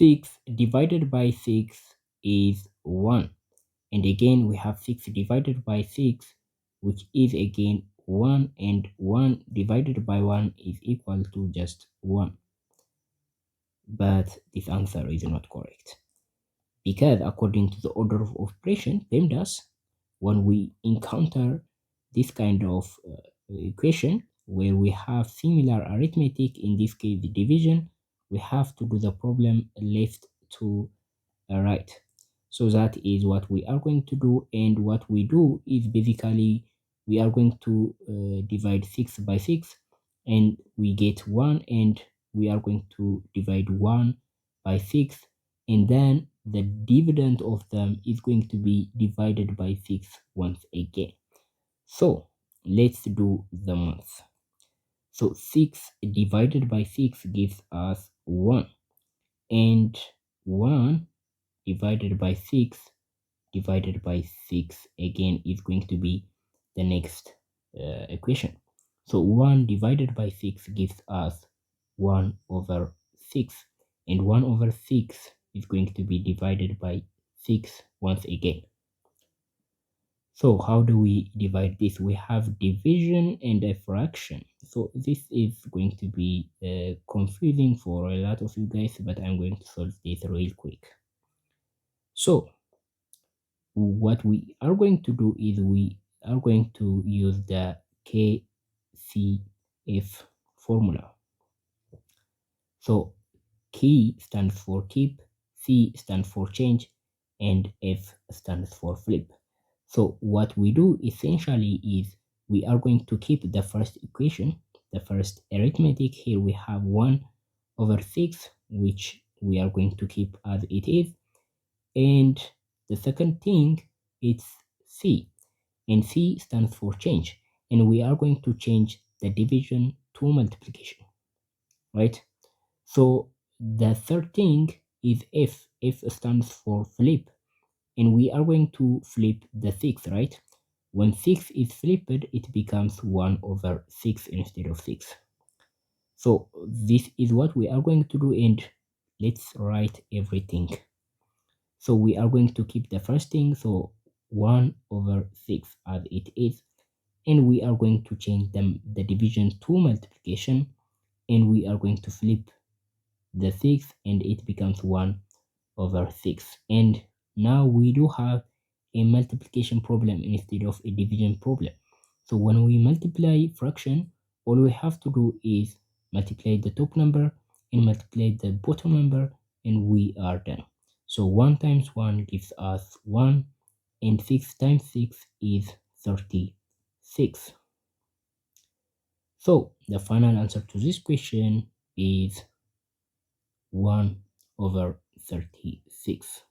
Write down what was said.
6 divided by 6 is 1. And again, we have 6 divided by 6, which is again 1, and 1 divided by 1 is equal to just 1. But this answer is not correct, because according to the order of operation, PEMDAS, when we encounter this kind of equation where we have similar arithmetic, in this case the division, we have to do the problem left to right. So that is what we are going to do, and what we do is basically we are going to divide 6 by 6 and we get 1, and we are going to divide 1 by 6, and then the dividend of them is going to be divided by 6 once again. So let's do the math. So 6 divided by 6 gives us 1, and 1 divided by 6 divided by 6 again is going to be the next equation. So 1 divided by 6 gives us 1 over 6, and 1 over 6 is going to be divided by 6 once again. So how do we divide this? We have division and a fraction. So this is going to be confusing for a lot of you guys, but I'm going to solve this real quick. So what we are going to do is we are going to use the KCF formula. So K stands for keep, C stands for change, and F stands for flip. So what we do essentially is we are going to keep the first equation, the first arithmetic. Here we have 1 over 6, which we are going to keep as it is. And the second thing is C, and C stands for change. And we are going to change the division to multiplication, right? So the third thing is F. F stands for flip, and we are going to flip the 6, right? When 6 is flipped, it becomes 1 over 6 instead of 6. So this is what we are going to do, and let's write everything. So we are going to keep the first thing, so 1 over 6 as it is, and we are going to change the division to multiplication, and we are going to flip the 6 and it becomes 1 over 6. And now we do have a multiplication problem instead of a division problem. So when we multiply fraction, all we have to do is multiply the top number and multiply the bottom number, and we are done. So 1 times 1 gives us 1, and 6 times 6 is 36. So the final answer to this question is 1 over 36.